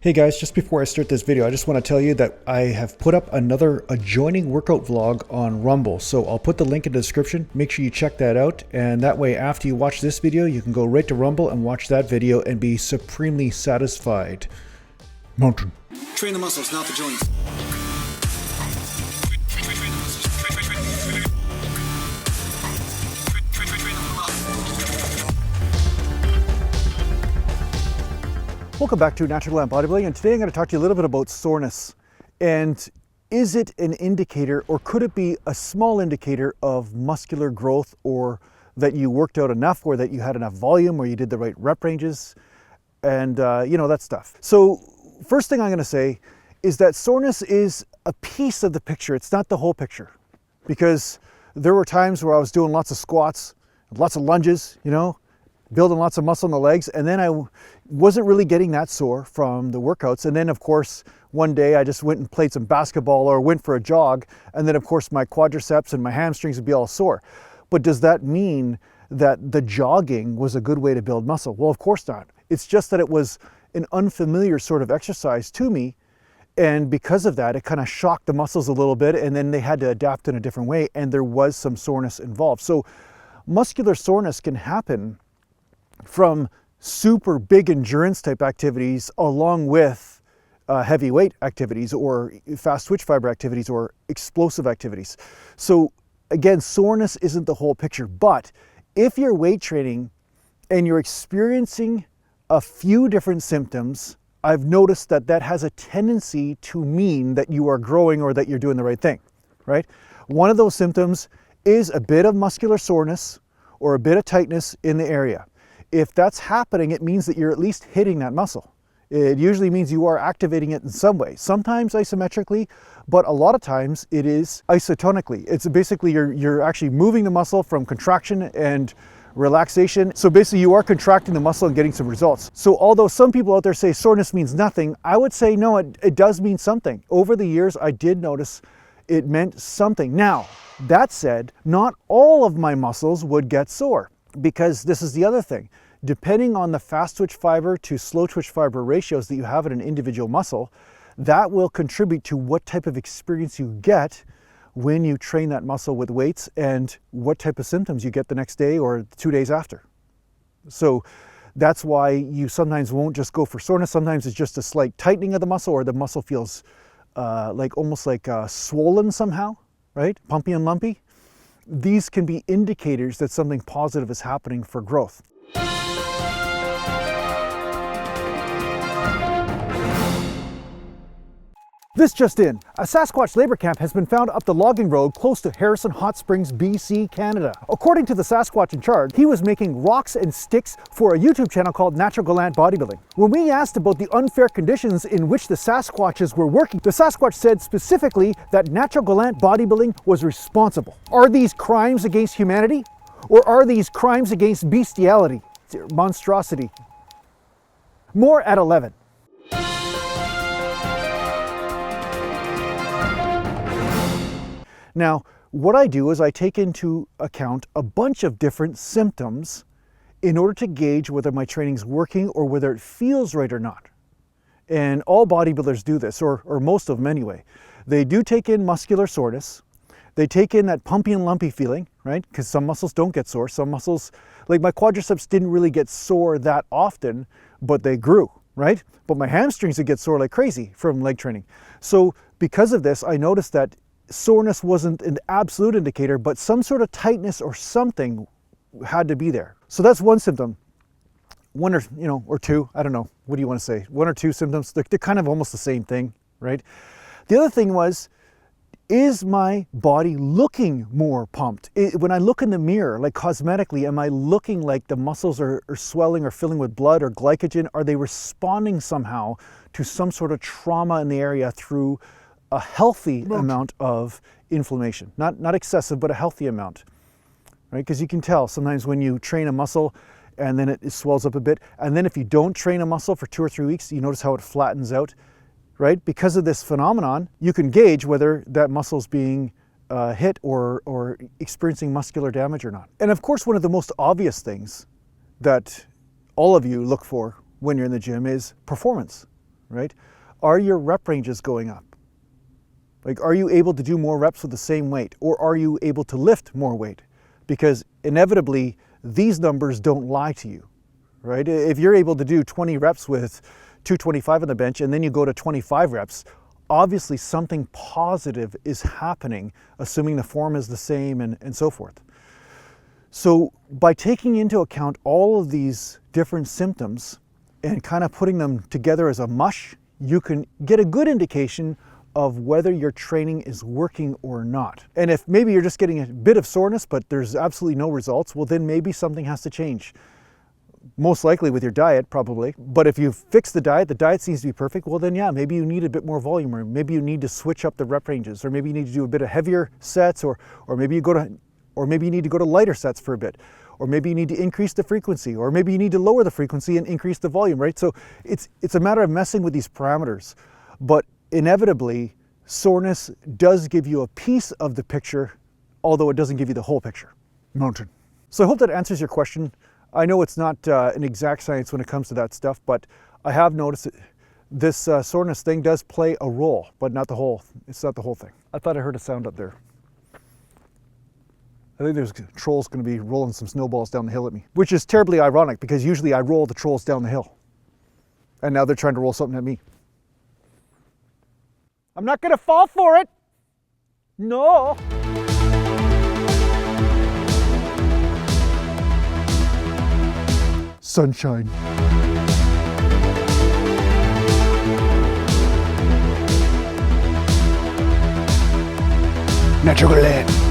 Hey guys, just before I start this video, I just want to tell you that I have put up another adjoining workout vlog on Rumble. So I'll put the link in the description. Make sure you check that out. And that way, after you watch this video, you can go right to Rumble and watch that video and be supremely satisfied. Mountain. Train the muscles, not the joints. Welcome back to Natural Gland Bodybuilding, and today I'm going to talk to you a little bit about soreness. And is it an indicator, or could it be a small indicator of muscular growth, or that you worked out enough, or that you had enough volume, or you did the right rep ranges, and you know, that stuff. So first thing I'm going to say is that soreness is a piece of the picture. It's not the whole picture, because there were times where I was doing lots of squats, lots of lunges, you know, building lots of muscle in the legs, and then I wasn't really getting that sore from the workouts. And then of course, one day I just went and played some basketball or went for a jog, and then of course my quadriceps and my hamstrings would be all sore. But does that mean that the jogging was a good way to build muscle? Well, of course not. It's just that it was an unfamiliar sort of exercise to me, and because of that, it kind of shocked the muscles a little bit, and then they had to adapt in a different way, and there was some soreness involved. So muscular soreness can happen from super big endurance type activities along with heavyweight activities or fast twitch fiber activities or explosive activities. So again, soreness isn't the whole picture, but if you're weight training and you're experiencing a few different symptoms, I've noticed that that has a tendency to mean that you are growing or that you're doing the right thing, right? One of those symptoms is a bit of muscular soreness or a bit of tightness in the area. If that's happening, it means that you're at least hitting that muscle. It usually means you are activating it in some way, sometimes isometrically, but a lot of times it is isotonically. It's basically you're actually moving the muscle from contraction and relaxation. So basically you are contracting the muscle and getting some results. So although some people out there say soreness means nothing, I would say no, it does mean something. Over the years, I did notice it meant something. Now, that said, not all of my muscles would get sore, because this is the other thing. Depending on the fast twitch fiber to slow twitch fiber ratios that you have in an individual muscle, that will contribute to what type of experience you get when you train that muscle with weights and what type of symptoms you get the next day or 2 days after. So that's why you sometimes won't just go for soreness. Sometimes it's just a slight tightening of the muscle, or the muscle feels almost like swollen somehow, right? Pumpy and lumpy. These can be indicators that something positive is happening for growth. This just in, a Sasquatch labor camp has been found up the logging road close to Harrison Hot Springs, BC, Canada. According to the Sasquatch in charge, he was making rocks and sticks for a YouTube channel called Natural Gland Bodybuilding. When we asked about the unfair conditions in which the Sasquatches were working, the Sasquatch said specifically that Natural Gland Bodybuilding was responsible. Are these crimes against humanity? Or are these crimes against bestiality, monstrosity? More at 11. Now, what I do is I take into account a bunch of different symptoms in order to gauge whether my training's working or whether it feels right or not. And all bodybuilders do this, or most of them anyway. They do take in muscular soreness. They take in that pumpy and lumpy feeling, right? Because some muscles don't get sore. Some muscles, like my quadriceps, didn't really get sore that often, but they grew, right? But my hamstrings would get sore like crazy from leg training. So because of this, I noticed that soreness wasn't an absolute indicator, but some sort of tightness or something had to be there. So that's one symptom. One or, or two, I don't know. What do you want to say? One or two symptoms, they're kind of almost the same thing, right? The other thing was, is my body looking more pumped? When I look in the mirror, like cosmetically, am I looking like the muscles are swelling or filling with blood or glycogen? Are they responding somehow to some sort of trauma in the area through a healthy amount of inflammation? Not excessive, but a healthy amount, right? Because you can tell sometimes when you train a muscle and then it swells up a bit, and then if you don't train a muscle for 2 or 3 weeks, you notice how it flattens out, right? Because of this phenomenon, you can gauge whether that muscle's being hit or experiencing muscular damage or not. And of course, one of the most obvious things that all of you look for when you're in the gym is performance. right? Are your rep ranges going up? Like, are you able to do more reps with the same weight, or are you able to lift more weight? Because inevitably, these numbers don't lie to you, right? If you're able to do 20 reps with 225 on the bench and then you go to 25 reps, obviously something positive is happening, assuming the form is the same and so forth. So by taking into account all of these different symptoms and kind of putting them together as a mush, you can get a good indication of whether your training is working or not. And if maybe you're just getting a bit of soreness, but there's absolutely no results, well then maybe something has to change. Most likely with your diet, probably. But if you fix the diet seems to be perfect, well then yeah, maybe you need a bit more volume, or maybe you need to switch up the rep ranges, or maybe you need to do a bit of heavier sets, or maybe you need to go to lighter sets for a bit, or maybe you need to increase the frequency, or maybe you need to lower the frequency and increase the volume, right? So it's a matter of messing with these parameters. But inevitably, soreness does give you a piece of the picture, although it doesn't give you the whole picture. Mountain. So I hope that answers your question. I know it's not an exact science when it comes to that stuff, but I have noticed that this soreness thing does play a role, but not the whole. It's not the whole thing. I thought I heard a sound up there. I think there's trolls going to be rolling some snowballs down the hill at me, which is terribly ironic because usually I roll the trolls down the hill, and now they're trying to roll something at me. I'm not going to fall for it. No. Sunshine. Natural land.